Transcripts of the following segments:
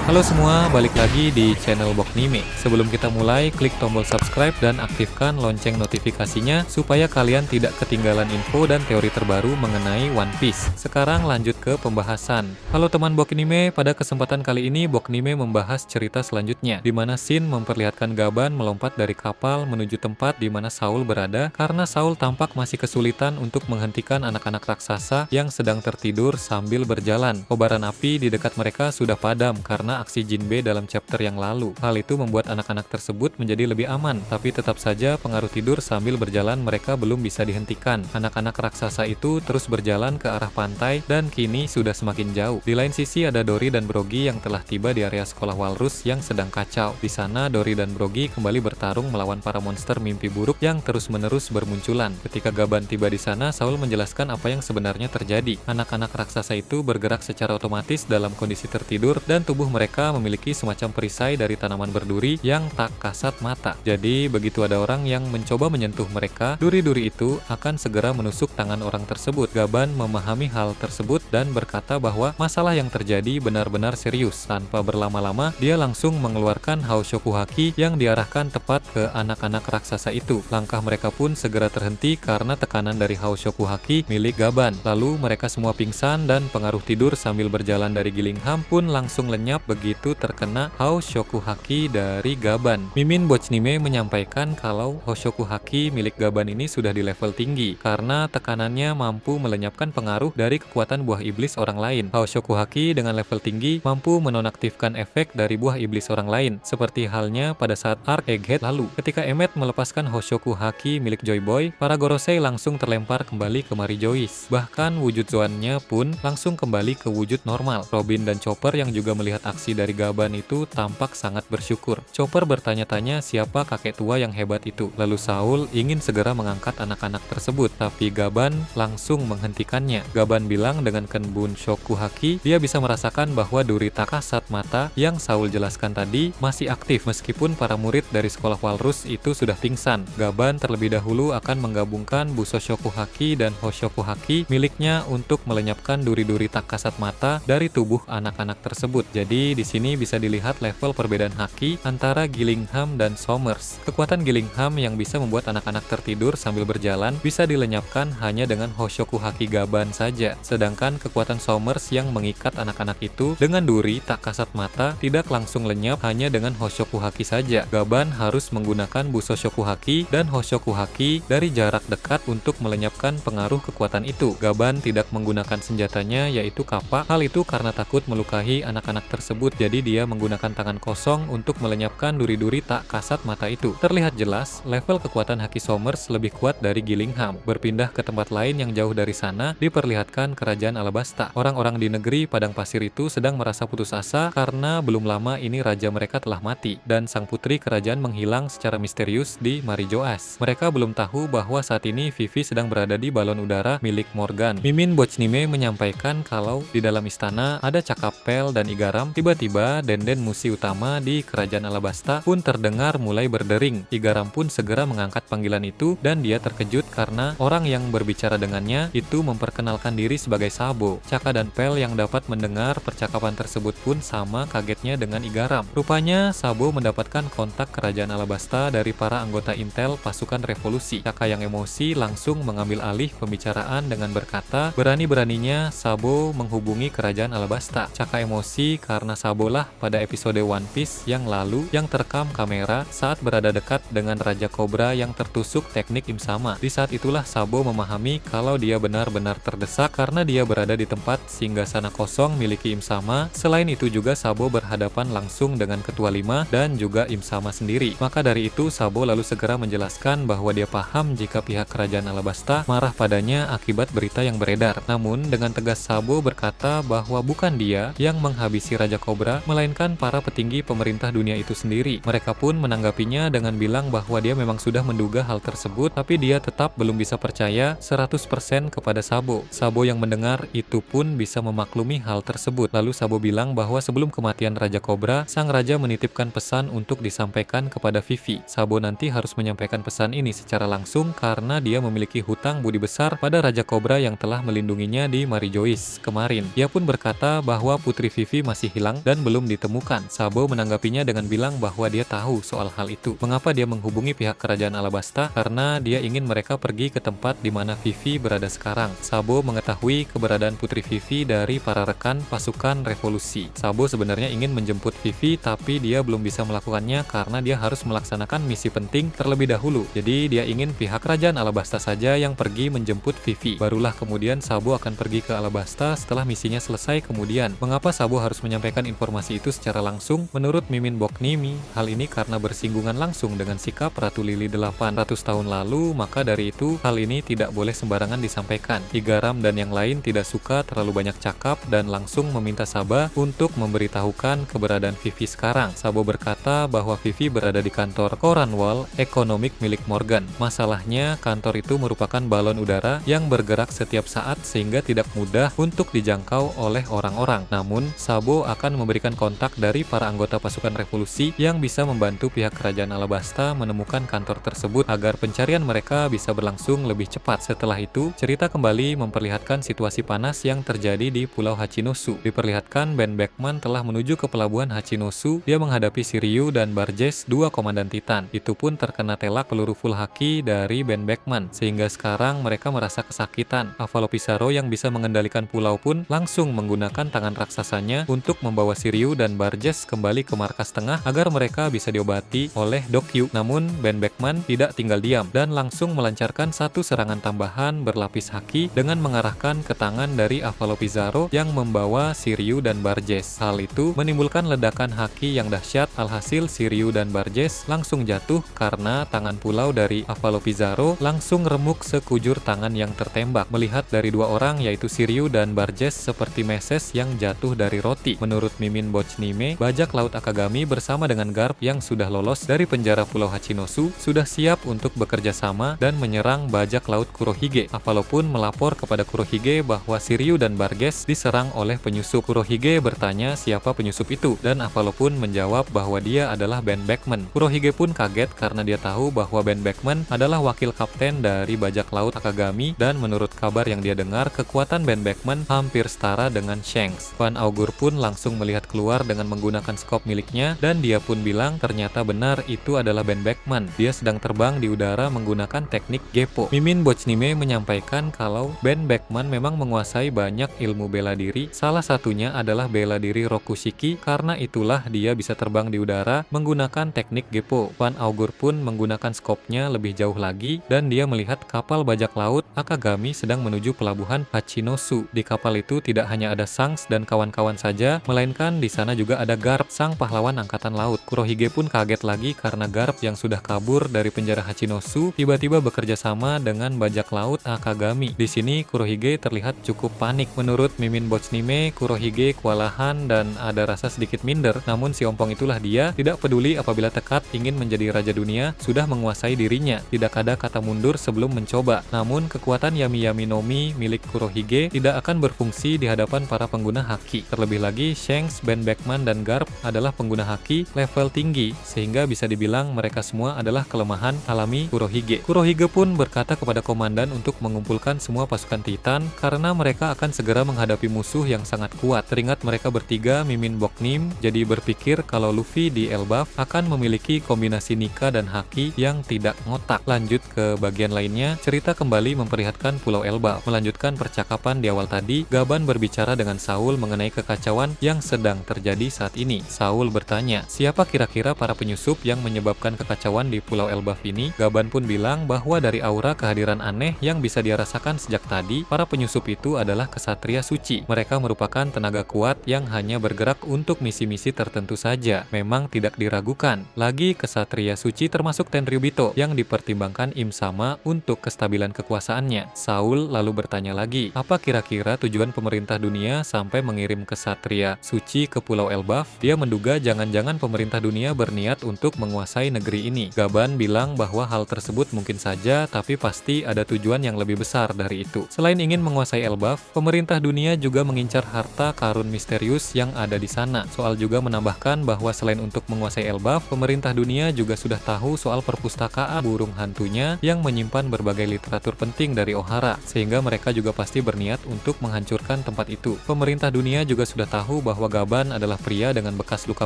Halo semua, balik lagi di channel Boknime. Sebelum kita mulai, klik tombol subscribe dan aktifkan lonceng notifikasinya supaya kalian tidak ketinggalan info dan teori terbaru mengenai One Piece. Sekarang lanjut ke pembahasan. Halo teman Boknime, pada kesempatan kali ini Boknime membahas cerita selanjutnya, di mana Shin memperlihatkan Gaban melompat dari kapal menuju tempat di mana Saul berada karena Saul tampak masih kesulitan untuk menghentikan anak-anak raksasa yang sedang tertidur sambil berjalan. Kobaran api di dekat mereka sudah padam karena aksi Jinbe dalam chapter yang lalu. Hal itu membuat anak-anak tersebut menjadi lebih aman, tapi tetap saja pengaruh tidur sambil berjalan mereka belum bisa dihentikan. Anak-anak raksasa itu terus berjalan ke arah pantai dan kini sudah semakin jauh. Di lain sisi ada Dory dan Brogy yang telah tiba di area sekolah Walrus yang sedang kacau. Di sana Dory dan Brogy kembali bertarung melawan para monster mimpi buruk yang terus-menerus bermunculan. Ketika Gaban tiba di sana, Saul menjelaskan apa yang sebenarnya terjadi. Anak-anak raksasa itu bergerak secara otomatis dalam kondisi tertidur dan tubuh mereka memiliki semacam perisai dari tanaman berduri yang tak kasat mata. Jadi begitu ada orang yang mencoba menyentuh mereka, duri-duri itu akan segera menusuk tangan orang tersebut. Gaban memahami hal tersebut dan berkata bahwa masalah yang terjadi benar-benar serius. Tanpa berlama-lama, dia langsung mengeluarkan Haoshoku Haki yang diarahkan tepat ke anak-anak raksasa itu. Langkah mereka pun segera terhenti karena tekanan dari Haoshoku Haki milik Gaban. Lalu mereka semua pingsan dan pengaruh tidur sambil berjalan dari Gillingham pun langsung lenyap begitu terkena Haoshoku Haki dari Gaban. Mimin Bochnime menyampaikan kalau Haoshoku Haki milik Gaban ini sudah di level tinggi karena tekanannya mampu melenyapkan pengaruh dari kekuatan buah iblis orang lain. Haoshoku Haki dengan level tinggi mampu menonaktifkan efek dari buah iblis orang lain, seperti halnya pada saat Arc Egghead lalu. Ketika Emmet melepaskan Haoshoku Haki milik Joy Boy, para Gorosei langsung terlempar kembali ke Mary Joyce. Bahkan wujud Zoan-nya pun langsung kembali ke wujud normal. Robin dan Chopper yang juga melihat aksi dari Gaban itu tampak sangat bersyukur. Chopper bertanya-tanya siapa kakek tua yang hebat itu. Lalu Saul ingin segera mengangkat anak-anak tersebut, tapi Gaban langsung menghentikannya. Gaban bilang dengan Kenbun Shoku Haki, dia bisa merasakan bahwa duri tak kasat mata yang Saul jelaskan tadi masih aktif meskipun para murid dari sekolah Walrus itu sudah pingsan. Gaban terlebih dahulu akan menggabungkan Buso Shoku Haki dan Hoshoku Haki miliknya untuk melenyapkan duri-duri tak kasat mata dari tubuh anak-anak tersebut. Jadi di sini bisa dilihat level perbedaan haki antara Gillingham dan Somers. Kekuatan Gillingham yang bisa membuat anak-anak tertidur sambil berjalan bisa dilenyapkan hanya dengan Hoshoku Haki Gaban saja. Sedangkan kekuatan Somers yang mengikat anak-anak itu dengan duri tak kasat mata tidak langsung lenyap hanya dengan Hoshoku Haki saja. Gaban harus menggunakan Buso Shoku Haki dan Hoshoku Haki dari jarak dekat untuk melenyapkan pengaruh kekuatan itu. Gaban tidak menggunakan senjatanya yaitu Kappa. Hal itu karena takut melukai anak-anak tersebut, jadi dia menggunakan tangan kosong untuk melenyapkan duri-duri tak kasat mata itu. Terlihat jelas, level kekuatan Haki Somers lebih kuat dari Gillingham. Berpindah ke tempat lain yang jauh dari sana, diperlihatkan kerajaan Alabasta. Orang-orang di negeri padang pasir itu sedang merasa putus asa karena belum lama ini raja mereka telah mati, dan sang putri kerajaan menghilang secara misterius di Marijoas. Mereka belum tahu bahwa saat ini Vivi sedang berada di balon udara milik Morgan. Mimin Bochnime menyampaikan kalau di dalam istana ada Cakapel dan Igaram. Tiba-tiba Denden musi utama di kerajaan Alabasta pun terdengar mulai berdering. Igaram pun segera mengangkat panggilan itu dan dia terkejut karena orang yang berbicara dengannya itu memperkenalkan diri sebagai Sabo. Caka dan Pel yang dapat mendengar percakapan tersebut pun sama kagetnya dengan Igaram. Rupanya Sabo mendapatkan kontak kerajaan Alabasta dari para anggota intel pasukan revolusi. Caka yang emosi langsung mengambil alih pembicaraan dengan berkata, berani-beraninya Sabo menghubungi kerajaan Alabasta. Caka emosi karena Sabo lah pada episode One Piece yang lalu yang terekam kamera saat berada dekat dengan Raja Cobra yang tertusuk teknik Imsama. Di saat itulah Sabo memahami kalau dia benar-benar terdesak karena dia berada di tempat singgasana kosong miliki Imsama. Selain itu juga Sabo berhadapan langsung dengan Ketua 5 dan juga Imsama sendiri. Maka dari itu Sabo lalu segera menjelaskan bahwa dia paham jika pihak kerajaan Alabasta marah padanya akibat berita yang beredar. Namun dengan tegas Sabo berkata bahwa bukan dia yang menghabisi Raja Cobra, melainkan para petinggi pemerintah dunia itu sendiri. Mereka pun menanggapinya dengan bilang bahwa dia memang sudah menduga hal tersebut, tapi dia tetap belum bisa percaya 100% kepada Sabo. Sabo yang mendengar itu pun bisa memaklumi hal tersebut. Lalu Sabo bilang bahwa sebelum kematian Raja Cobra, sang raja menitipkan pesan untuk disampaikan kepada Vivi. Sabo nanti harus menyampaikan pesan ini secara langsung karena dia memiliki hutang budi besar pada Raja Cobra yang telah melindunginya di Marijois kemarin. Dia pun berkata bahwa Putri Vivi masih hilang hilang dan belum ditemukan. Sabo menanggapinya dengan bilang bahwa dia tahu soal hal itu. Mengapa dia menghubungi pihak kerajaan Alabasta? Karena dia ingin mereka pergi ke tempat di mana Vivi berada sekarang. Sabo mengetahui keberadaan Putri Vivi dari para rekan pasukan revolusi. Sabo sebenarnya ingin menjemput Vivi, tapi dia belum bisa melakukannya karena dia harus melaksanakan misi penting terlebih dahulu. Jadi dia ingin pihak kerajaan Alabasta saja yang pergi menjemput Vivi. Barulah kemudian Sabo akan pergi ke Alabasta setelah misinya selesai kemudian. Mengapa Sabo harus menyampaikan informasi itu secara langsung? Menurut Mimin Boknimi, hal ini karena bersinggungan langsung dengan sikap Ratu Lili 800 tahun lalu, maka dari itu hal ini tidak boleh sembarangan disampaikan. Igaram dan yang lain tidak suka terlalu banyak cakap dan langsung meminta Saba untuk memberitahukan keberadaan Vivi sekarang. Sabo berkata bahwa Vivi berada di kantor Cornwall Economic milik Morgan. Masalahnya, kantor itu merupakan balon udara yang bergerak setiap saat sehingga tidak mudah untuk dijangkau oleh orang-orang. Namun, Sabo akan memberikan kontak dari para anggota pasukan revolusi yang bisa membantu pihak kerajaan Alabasta menemukan kantor tersebut agar pencarian mereka bisa berlangsung lebih cepat. Setelah itu, cerita kembali memperlihatkan situasi panas yang terjadi di Pulau Hachinosu. Diperlihatkan Ben Beckman telah menuju ke pelabuhan Hachinosu. Dia menghadapi Shiryu dan Barges, dua komandan Titan. Itu pun terkena telak peluru full haki dari Ben Beckman, sehingga sekarang mereka merasa kesakitan. Avalopisaro yang bisa mengendalikan pulau pun langsung menggunakan tangan raksasanya untuk membawa Shiryu dan Barges kembali ke markas tengah agar mereka bisa diobati oleh Dokyu. Namun Ben Beckman tidak tinggal diam dan langsung melancarkan satu serangan tambahan berlapis haki dengan mengarahkan ke tangan dari Avalopisaro yang membawa Shiryu dan Barges. Hal itu menimbulkan ledakan haki yang dahsyat. Alhasil Shiryu dan Barges langsung jatuh karena tangan pulau dari Avalopisaro langsung remuk sekujur tangan yang tertembak. Melihat dari dua orang yaitu Shiryu dan Barges seperti meses yang jatuh dari roti. Menurut Mimin Bochnime, bajak laut Akagami bersama dengan Garp yang sudah lolos dari penjara Pulau Hachinosu sudah siap untuk bekerja sama dan menyerang bajak laut Kurohige. Avalo pun melapor kepada Kurohige bahwa Shiryu dan Barges diserang oleh penyusup. Kurohige bertanya siapa penyusup itu dan Avalo pun menjawab bahwa dia adalah Ben Beckman. Kurohige pun kaget karena dia tahu bahwa Ben Beckman adalah wakil kapten dari bajak laut Akagami dan menurut kabar yang dia dengar, kekuatan Ben Beckman hampir setara dengan Shanks. Van Augur pun langsung melihat keluar dengan menggunakan skop miliknya dan dia pun bilang ternyata benar itu adalah Ben Beckman. Dia sedang terbang di udara menggunakan teknik Geppo. Mimin Bochnime menyampaikan kalau Ben Beckman memang menguasai banyak ilmu bela diri. Salah satunya adalah bela diri Rokushiki, karena itulah dia bisa terbang di udara menggunakan teknik Geppo. Van Augur pun menggunakan skopnya lebih jauh lagi dan dia melihat kapal bajak laut Akagami sedang menuju pelabuhan Hachinosu. Di kapal itu tidak hanya ada Shanks dan kawan-kawan saja, melainkan di sana juga ada Garp, sang pahlawan angkatan laut. Kurohige pun kaget lagi karena Garp yang sudah kabur dari penjara Hachinosu tiba-tiba bekerja sama dengan bajak laut Akagami. Di sini Kurohige terlihat cukup panik. Menurut Mimin Bochnime, Kurohige kewalahan dan ada rasa sedikit minder. Namun si ompong itulah dia, tidak peduli apabila tekad ingin menjadi raja dunia sudah menguasai dirinya. Tidak ada kata mundur sebelum mencoba. Namun kekuatan Yami Yami no Mi milik Kurohige tidak akan berfungsi di hadapan para pengguna haki. Terlebih lagi Shanks, Ben Beckman dan Garp adalah pengguna haki level tinggi sehingga bisa dibilang mereka semua adalah kelemahan alami Kurohige. Kurohige pun berkata kepada komandan untuk mengumpulkan semua pasukan Titan karena mereka akan segera menghadapi musuh yang sangat kuat. Teringat mereka bertiga, Mimin Boknim jadi berpikir kalau Luffy di Elbaf akan memiliki kombinasi Nika dan haki yang tidak ngotak. Lanjut ke bagian lainnya, cerita kembali memperlihatkan Pulau Elbaf. Melanjutkan percakapan di awal tadi, Gaban berbicara dengan Saul mengenai kekacauan yang sedang terjadi saat ini. Saul bertanya, siapa kira-kira para penyusup yang menyebabkan kekacauan di Pulau Elbaf ini? Gaban pun bilang bahwa dari aura kehadiran aneh yang bisa dia rasakan sejak tadi, para penyusup itu adalah kesatria suci. Mereka merupakan tenaga kuat yang hanya bergerak untuk misi-misi tertentu saja. Memang tidak diragukan. Lagi kesatria suci termasuk Tenryubito yang dipertimbangkan Im Sama untuk kestabilan kekuasaannya. Saul lalu bertanya lagi, apa kira-kira tujuan pemerintah dunia sampai mengirim kesatria suci ke Pulau Elbaf? Dia menduga jangan-jangan pemerintah dunia berniat untuk menguasai negeri ini. Gaban bilang bahwa hal tersebut mungkin saja, tapi pasti ada tujuan yang lebih besar dari itu. Selain ingin menguasai Elbaf, pemerintah dunia juga mengincar harta karun misterius yang ada di sana. Soal juga menambahkan bahwa selain untuk menguasai Elbaf, pemerintah dunia juga sudah tahu soal perpustakaan burung hantunya yang menyimpan berbagai literatur penting dari Ohara, sehingga mereka juga pasti berniat untuk menghancurkan tempat itu. Pemerintah dunia juga sudah tahu bahwa bahwa Gaban adalah pria dengan bekas luka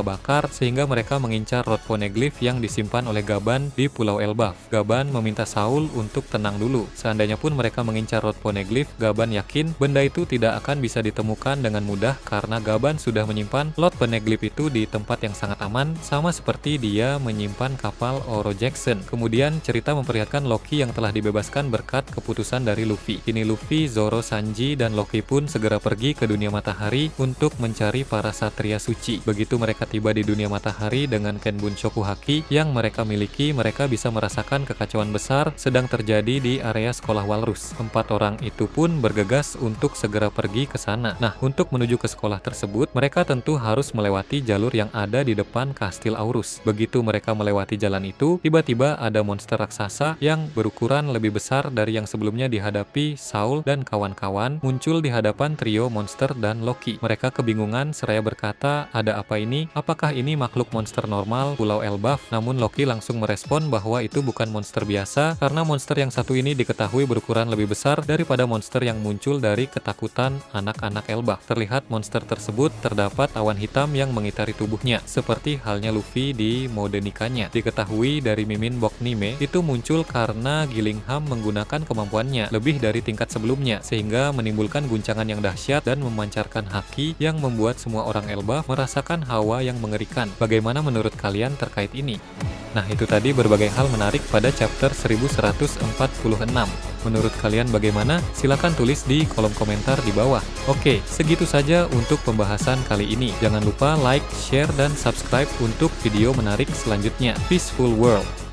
bakar sehingga mereka mengincar rod poneglyph yang disimpan oleh Gaban di Pulau Elbaf. Gaban meminta Saul untuk tenang dulu. Seandainya pun mereka mengincar rod poneglyph, Gaban yakin benda itu tidak akan bisa ditemukan dengan mudah karena Gaban sudah menyimpan lot poneglyph itu di tempat yang sangat aman, sama seperti dia menyimpan kapal Oro Jackson. Kemudian cerita memperlihatkan Loki yang telah dibebaskan berkat keputusan dari Luffy. Kini Luffy, Zoro, Sanji, dan Loki pun segera pergi ke dunia matahari untuk mencari para satria suci. Begitu mereka tiba di dunia matahari dengan Kenbun Shokuhaki yang mereka miliki, mereka bisa merasakan kekacauan besar sedang terjadi di area sekolah Walrus. 4 orang itu pun bergegas untuk segera pergi ke sana. Nah, untuk menuju ke sekolah tersebut, mereka tentu harus melewati jalur yang ada di depan Kastil Aurus. Begitu mereka melewati jalan itu, tiba-tiba ada monster raksasa yang berukuran lebih besar dari yang sebelumnya dihadapi Saul dan kawan-kawan muncul di hadapan trio monster dan Loki. Mereka kebingungan seraya berkata, "Ada apa ini? Apakah ini makhluk monster normal Pulau Elbaf?" Namun Loki langsung merespon bahwa itu bukan monster biasa karena monster yang satu ini diketahui berukuran lebih besar daripada monster yang muncul dari ketakutan anak-anak Elbaf. Terlihat monster tersebut terdapat awan hitam yang mengitari tubuhnya, seperti halnya Luffy di mode nikahnya. Diketahui dari Mimin Boknime itu muncul karena Gillingham menggunakan kemampuannya lebih dari tingkat sebelumnya, sehingga menimbulkan guncangan yang dahsyat dan memancarkan haki yang membuat semua orang Elbaf merasakan hawa yang mengerikan. Bagaimana menurut kalian terkait ini? Nah, itu tadi berbagai hal menarik pada chapter 1146. Menurut kalian bagaimana? Silahkan tulis di kolom komentar di bawah. Oke, segitu saja untuk pembahasan kali ini. Jangan lupa like, share, dan subscribe untuk video menarik selanjutnya. Peaceful World.